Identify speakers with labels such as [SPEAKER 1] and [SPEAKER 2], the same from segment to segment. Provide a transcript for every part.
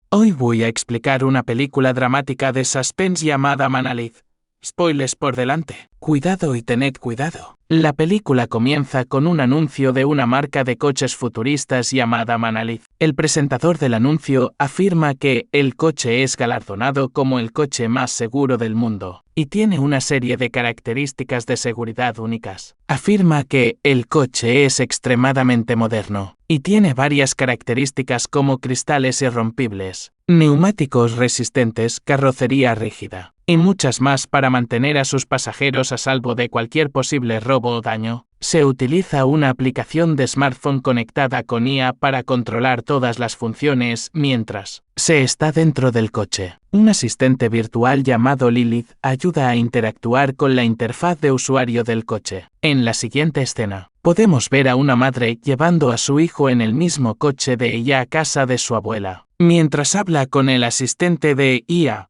[SPEAKER 1] Hoy voy a explicar una película dramática de suspense llamada Manalith. Spoilers por delante. Cuidado y tened cuidado. La película comienza con un anuncio de una marca de coches futuristas llamada Manalith. El presentador del anuncio afirma que el coche es galardonado como el coche más seguro del mundo y tiene una serie de características de seguridad únicas. Afirma que el coche es extremadamente moderno y tiene varias características como cristales irrompibles, neumáticos resistentes, carrocería rígida y muchas más para mantener a sus pasajeros a salvo de cualquier posible robo o daño. Se utiliza una aplicación de smartphone conectada con IA para controlar todas las funciones mientras se está dentro del coche. Un asistente virtual llamado Lilith ayuda a interactuar con la interfaz de usuario del coche. En la siguiente escena, podemos ver a una madre llevando a su hijo en el mismo coche de ella a casa de su abuela, mientras habla con el asistente de IA.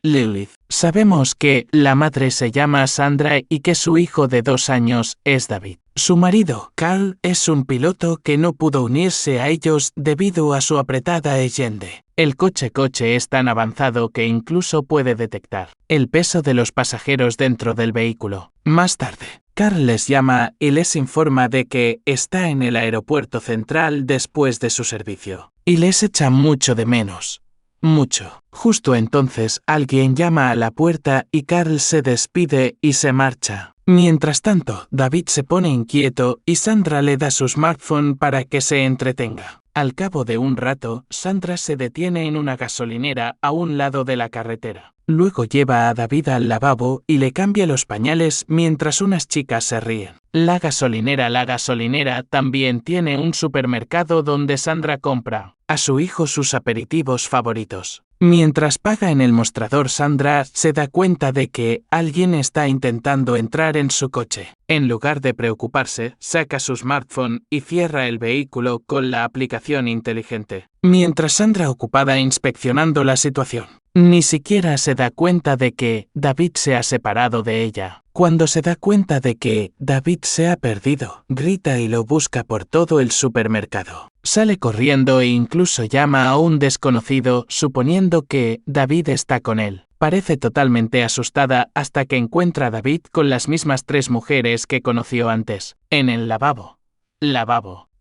[SPEAKER 1] Lilith. Sabemos que la madre se llama Sandra y que su hijo de 2 años es David. Su marido, Carl, es un piloto que no pudo unirse a ellos debido a su apretada agenda. El coche es tan avanzado que incluso puede detectar el peso de los pasajeros dentro del vehículo. Más tarde, Carl les llama y les informa de que está en el aeropuerto central después de su servicio y les echa mucho de menos. Mucho. Justo entonces alguien llama a la puerta y Carl se despide y se marcha. Mientras tanto, David se pone inquieto y Sandra le da su smartphone para que se entretenga. Al cabo de un rato, Sandra se detiene en una gasolinera a un lado de la carretera. Luego lleva a David al lavabo y le cambia los pañales mientras unas chicas se ríen. La gasolinera también tiene un supermercado donde Sandra compra a su hijo sus aperitivos favoritos. Mientras paga en el mostrador, Sandra se da cuenta de que alguien está intentando entrar en su coche. En lugar de preocuparse, saca su smartphone y cierra el vehículo con la aplicación inteligente. Mientras Sandra ocupada inspeccionando la situación, ni siquiera se da cuenta de que David se ha separado de ella. Cuando se da cuenta de que David se ha perdido, grita y lo busca por todo el supermercado. Sale corriendo e incluso llama a un desconocido suponiendo que David está con él. Parece totalmente asustada hasta que encuentra a David con las mismas 3 mujeres que conoció antes, en el lavabo.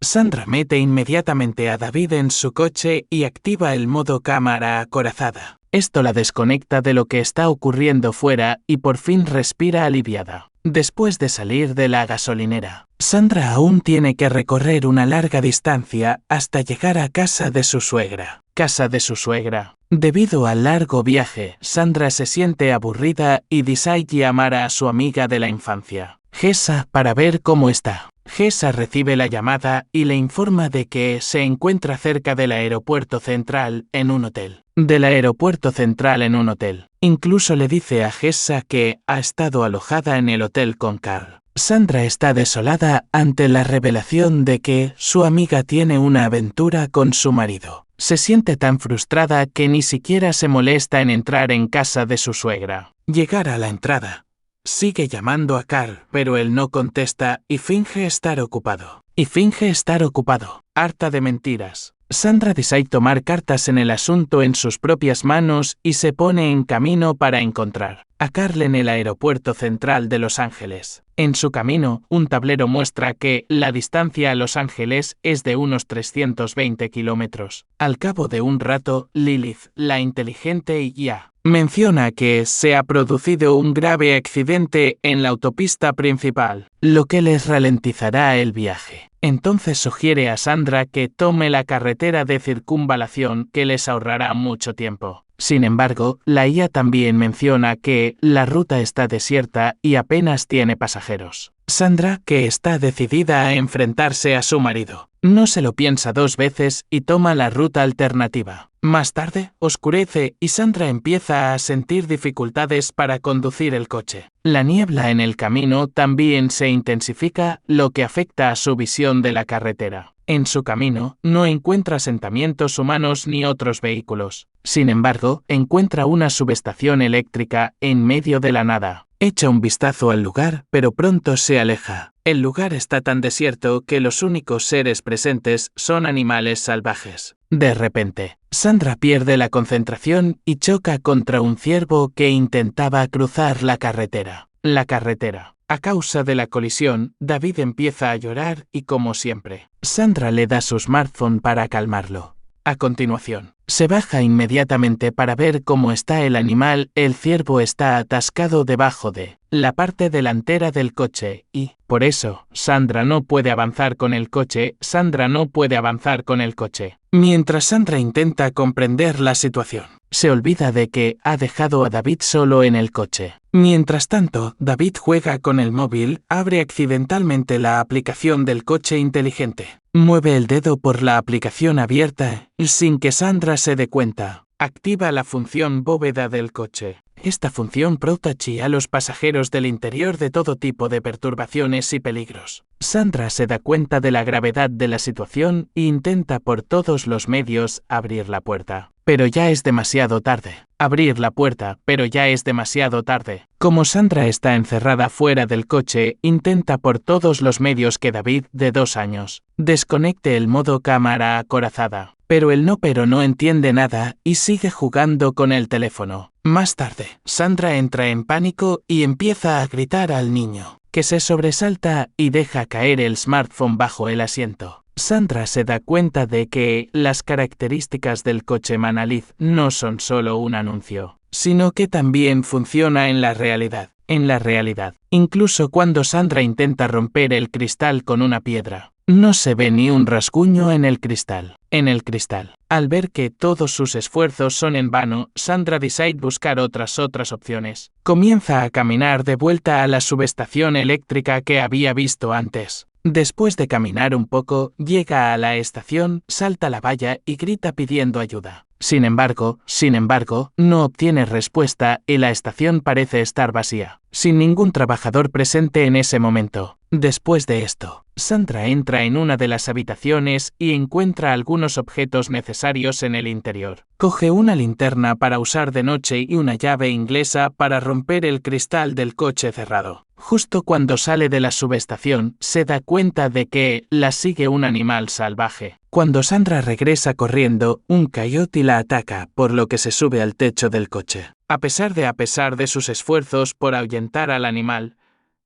[SPEAKER 1] Sandra mete inmediatamente a David en su coche y activa el modo cámara acorazada. Esto la desconecta de lo que está ocurriendo fuera y por fin respira aliviada. Después de salir de la gasolinera, Sandra aún tiene que recorrer una larga distancia hasta llegar a casa de su suegra. Debido al largo viaje, Sandra se siente aburrida y decide llamar a su amiga de la infancia, Jessa, para ver cómo está. Jessa recibe la llamada y le informa de que se encuentra cerca del aeropuerto central en un hotel. Incluso le dice a Jessa que ha estado alojada en el hotel con Carl. Sandra está desolada ante la revelación de que su amiga tiene una aventura con su marido. Se siente tan frustrada que ni siquiera se molesta en entrar en casa de su suegra. Llegar a la entrada. Sigue llamando a Carl, pero él no contesta y finge estar ocupado. Harta de mentiras, Sandra decide tomar cartas en el asunto en sus propias manos y se pone en camino para encontrar a Carl en el aeropuerto central de Los Ángeles. En su camino, un tablero muestra que la distancia a Los Ángeles es de unos 320 kilómetros. Al cabo de un rato, Lilith, la inteligente IA, menciona que se ha producido un grave accidente en la autopista principal, lo que les ralentizará el viaje. Entonces sugiere a Sandra que tome la carretera de circunvalación, que les ahorrará mucho tiempo. Sin embargo, la IA también menciona que la ruta está desierta y apenas tiene pasajeros. Sandra, que está decidida a enfrentarse a su marido, no se lo piensa 2 veces y toma la ruta alternativa. Más tarde, oscurece y Sandra empieza a sentir dificultades para conducir el coche. La niebla en el camino también se intensifica, lo que afecta a su visión de la carretera. En su camino, no encuentra asentamientos humanos ni otros vehículos. Sin embargo, encuentra una subestación eléctrica en medio de la nada. Echa un vistazo al lugar, pero pronto se aleja. El lugar está tan desierto que los únicos seres presentes son animales salvajes. De repente, Sandra pierde la concentración y choca contra un ciervo que intentaba cruzar la carretera. A causa de la colisión, David empieza a llorar y, como siempre, Sandra le da su smartphone para calmarlo. A continuación, se baja inmediatamente para ver cómo está el animal. El ciervo está atascado debajo de la parte delantera del coche y, por eso, Sandra no puede avanzar con el coche. Mientras Sandra intenta comprender la situación, se olvida de que ha dejado a David solo en el coche. Mientras tanto, David juega con el móvil, abre accidentalmente la aplicación del coche inteligente. Mueve el dedo por la aplicación abierta y, sin que Sandra se dé cuenta, activa la función bóveda del coche. Esta función protege a los pasajeros del interior de todo tipo de perturbaciones y peligros. Sandra se da cuenta de la gravedad de la situación e intenta por todos los medios abrir la puerta. Pero ya es demasiado tarde. Como Sandra está encerrada fuera del coche, intenta por todos los medios que David, de 2 años, desconecte el modo cámara acorazada. Pero no entiende nada y sigue jugando con el teléfono. Más tarde, Sandra entra en pánico y empieza a gritar al niño, que se sobresalta y deja caer el smartphone bajo el asiento. Sandra se da cuenta de que las características del coche Manalith no son solo un anuncio, sino que también funciona en la realidad. Incluso cuando Sandra intenta romper el cristal con una piedra, no se ve ni un rasguño en el cristal. Al ver que todos sus esfuerzos son en vano, Sandra decide buscar otras opciones. Comienza a caminar de vuelta a la subestación eléctrica que había visto antes. Después de caminar un poco, llega a la estación, salta la valla y grita pidiendo ayuda. Sin embargo, no obtiene respuesta y la estación parece estar vacía, sin ningún trabajador presente en ese momento. Después de esto, Sandra entra en una de las habitaciones y encuentra algunos objetos necesarios en el interior. Coge una linterna para usar de noche y una llave inglesa para romper el cristal del coche cerrado. Justo cuando sale de la subestación, se da cuenta de que la sigue un animal salvaje. Cuando Sandra regresa corriendo, un coyote la ataca, por lo que se sube al techo del coche. A pesar de sus esfuerzos por ahuyentar al animal,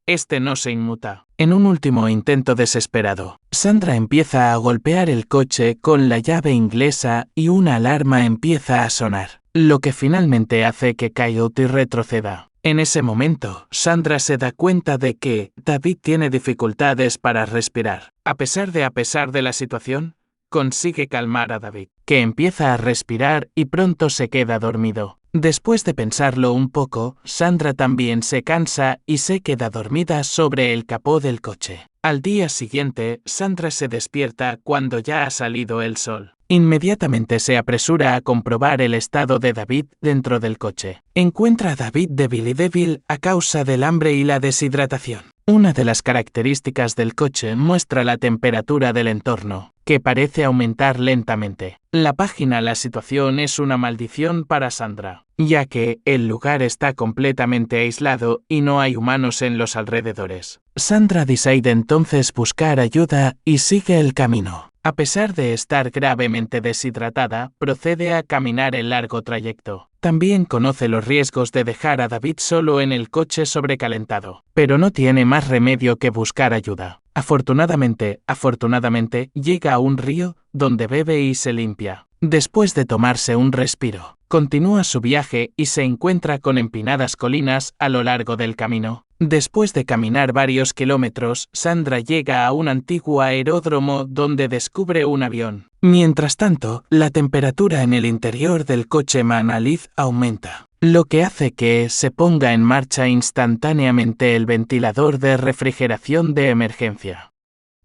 [SPEAKER 1] este no se inmuta. En un último intento desesperado, Sandra empieza a golpear el coche con la llave inglesa y una alarma empieza a sonar, lo que finalmente hace que Coyote retroceda. En ese momento, Sandra se da cuenta de que David tiene dificultades para respirar. A pesar de la situación, consigue calmar a David, que empieza a respirar y pronto se queda dormido. Después de pensarlo un poco, Sandra también se cansa y se queda dormida sobre el capó del coche. Al día siguiente, Sandra se despierta cuando ya ha salido el sol. Inmediatamente se apresura a comprobar el estado de David dentro del coche. Encuentra a David débil a causa del hambre y la deshidratación. Una de las características del coche muestra la temperatura del entorno, que parece aumentar lentamente. La situación es una maldición para Sandra, ya que el lugar está completamente aislado y no hay humanos en los alrededores. Sandra decide entonces buscar ayuda y sigue el camino. A pesar de estar gravemente deshidratada, procede a caminar el largo trayecto. También conoce los riesgos de dejar a David solo en el coche sobrecalentado, pero no tiene más remedio que buscar ayuda. Afortunadamente, llega a un río, donde bebe y se limpia. Después de tomarse un respiro, continúa su viaje y se encuentra con empinadas colinas a lo largo del camino. Después de caminar varios kilómetros, Sandra llega a un antiguo aeródromo donde descubre un avión. Mientras tanto, la temperatura en el interior del coche Manalith aumenta, lo que hace que se ponga en marcha instantáneamente el ventilador de refrigeración de emergencia.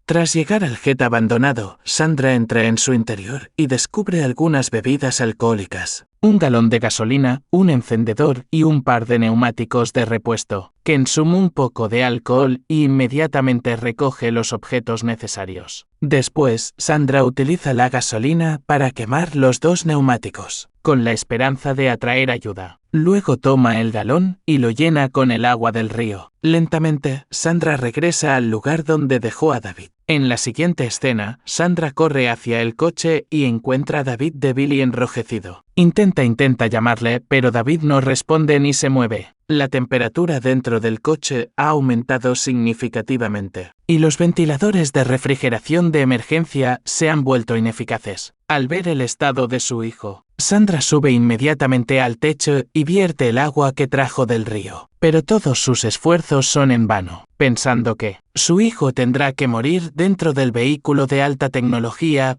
[SPEAKER 1] Tras llegar al jet abandonado, Sandra entra en su interior y descubre algunas bebidas alcohólicas, un galón de gasolina, un encendedor y un par de neumáticos de repuesto, que consume un poco de alcohol y inmediatamente recoge los objetos necesarios. Después, Sandra utiliza la gasolina para quemar los 2 neumáticos, con la esperanza de atraer ayuda. Luego toma el galón y lo llena con el agua del río. Lentamente, Sandra regresa al lugar donde dejó a David. En la siguiente escena, Sandra corre hacia el coche y encuentra a David débil y enrojecido. Intenta llamarle, pero David no responde ni se mueve. La temperatura dentro del coche ha aumentado significativamente, y los ventiladores de refrigeración de emergencia se han vuelto ineficaces. Al ver el estado de su hijo, Sandra sube inmediatamente al techo y vierte el agua que trajo del río. Pero todos sus esfuerzos son en vano, pensando que su hijo tendrá que morir dentro del vehículo de alta tecnología.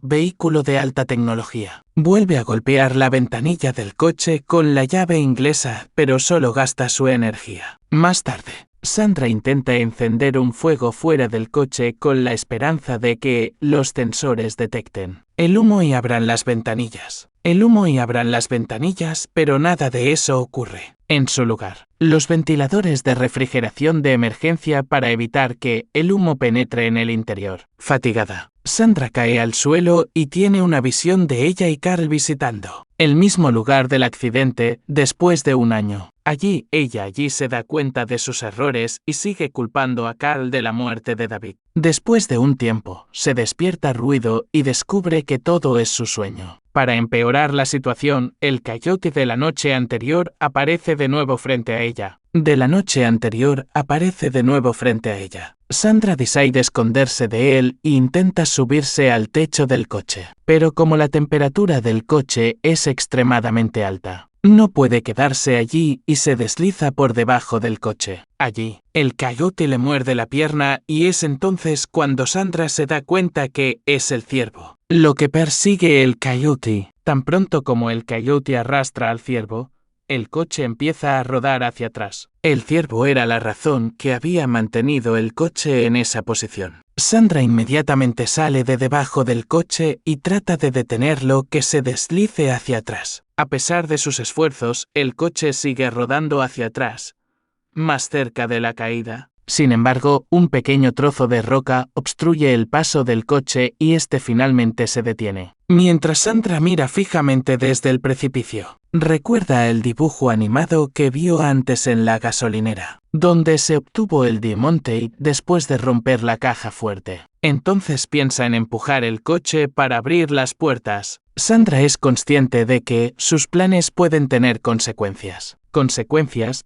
[SPEAKER 1] Vuelve a golpear la ventanilla del coche con la llave inglesa, pero solo gasta su energía. Más tarde, Sandra intenta encender un fuego fuera del coche con la esperanza de que los sensores detecten el humo y abran las ventanillas. Pero nada de eso ocurre. En su lugar, los ventiladores de refrigeración de emergencia para evitar que el humo penetre en el interior. Fatigada, Sandra cae al suelo y tiene una visión de ella y Carl visitando el mismo lugar del accidente después de un año. Ella allí se da cuenta de sus errores y sigue culpando a Carl de la muerte de David. Después de un tiempo, se despierta ruido y descubre que todo es su sueño. Para empeorar la situación, el coyote de la noche anterior aparece de nuevo frente a ella. Sandra decide esconderse de él e intenta subirse al techo del coche. Pero como la temperatura del coche es extremadamente alta, no puede quedarse allí y se desliza por debajo del coche. Allí, el coyote le muerde la pierna y es entonces cuando Sandra se da cuenta que es el ciervo lo que persigue el coyote. Tan pronto como el coyote arrastra al ciervo, el coche empieza a rodar hacia atrás. El ciervo era la razón que había mantenido el coche en esa posición. Sandra inmediatamente sale de debajo del coche y trata de detenerlo que se deslice hacia atrás. A pesar de sus esfuerzos, el coche sigue rodando hacia atrás, más cerca de la caída. Sin embargo, un pequeño trozo de roca obstruye el paso del coche y este finalmente se detiene. Mientras Sandra mira fijamente desde el precipicio, recuerda el dibujo animado que vio antes en la gasolinera, donde se obtuvo el diamante después de romper la caja fuerte. Entonces piensa en empujar el coche para abrir las puertas. Sandra es consciente de que sus planes pueden tener consecuencias,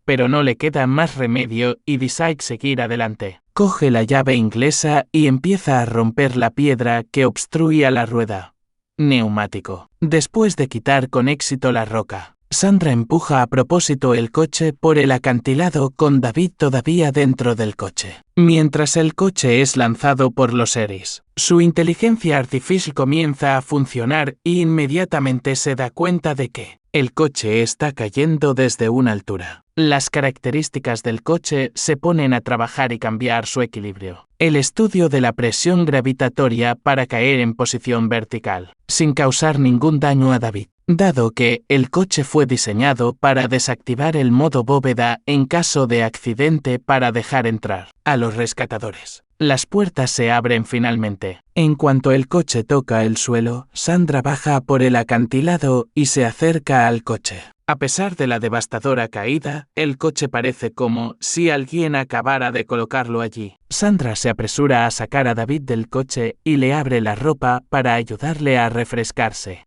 [SPEAKER 1] pero no le queda más remedio y decide seguir adelante. Coge la llave inglesa y empieza a romper la piedra que obstruía la rueda neumático. Después de quitar con éxito la roca, Sandra empuja a propósito el coche por el acantilado con David todavía dentro del coche. Mientras el coche es lanzado por los aires, su inteligencia artificial comienza a funcionar y inmediatamente se da cuenta de que el coche está cayendo desde una altura. Las características del coche se ponen a trabajar y cambiar su equilibrio. El estudio de la presión gravitatoria para caer en posición vertical, sin causar ningún daño a David. Dado que el coche fue diseñado para desactivar el modo bóveda en caso de accidente para dejar entrar a los rescatadores. Las puertas se abren finalmente. En cuanto el coche toca el suelo, Sandra baja por el acantilado y se acerca al coche. A pesar de la devastadora caída, el coche parece como si alguien acabara de colocarlo allí. Sandra se apresura a sacar a David del coche y le abre la ropa para ayudarle a refrescarse.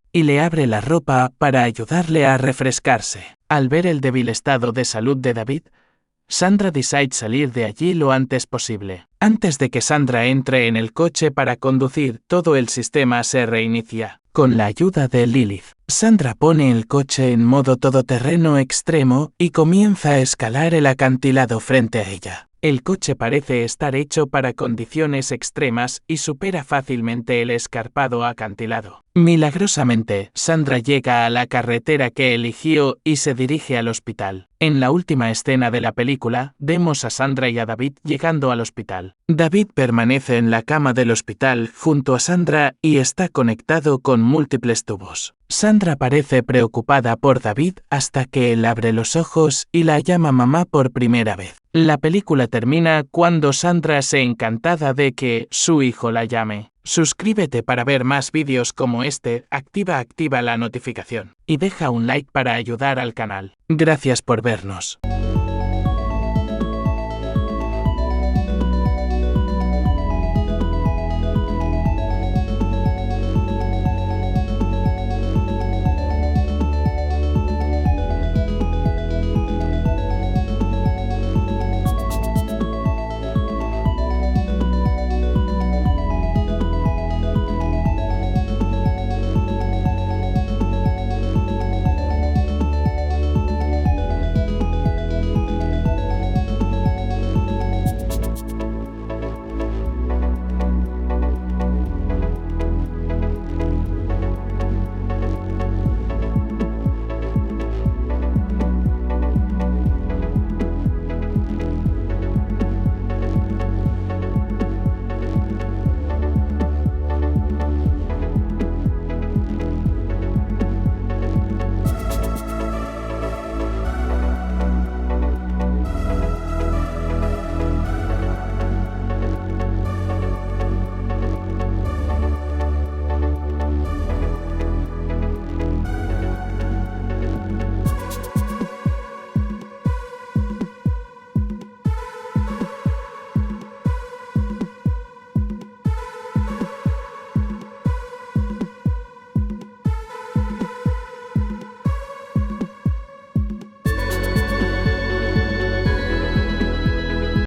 [SPEAKER 1] Al ver el débil estado de salud de David, Sandra decide salir de allí lo antes posible. Antes de que Sandra entre en el coche para conducir, todo el sistema se reinicia. Con la ayuda de Lilith, Sandra pone el coche en modo todoterreno extremo y comienza a escalar el acantilado frente a ella. El coche parece estar hecho para condiciones extremas y supera fácilmente el escarpado acantilado. Milagrosamente, Sandra llega a la carretera que eligió y se dirige al hospital. En la última escena de la película, vemos a Sandra y a David llegando al hospital. David permanece en la cama del hospital junto a Sandra y está conectado con múltiples tubos. Sandra parece preocupada por David hasta que él abre los ojos y la llama mamá por primera vez. La película termina cuando Sandra se encantada de que su hijo la llame. Suscríbete para ver más vídeos como este, activa la notificación y deja un like para ayudar al canal. Gracias por vernos.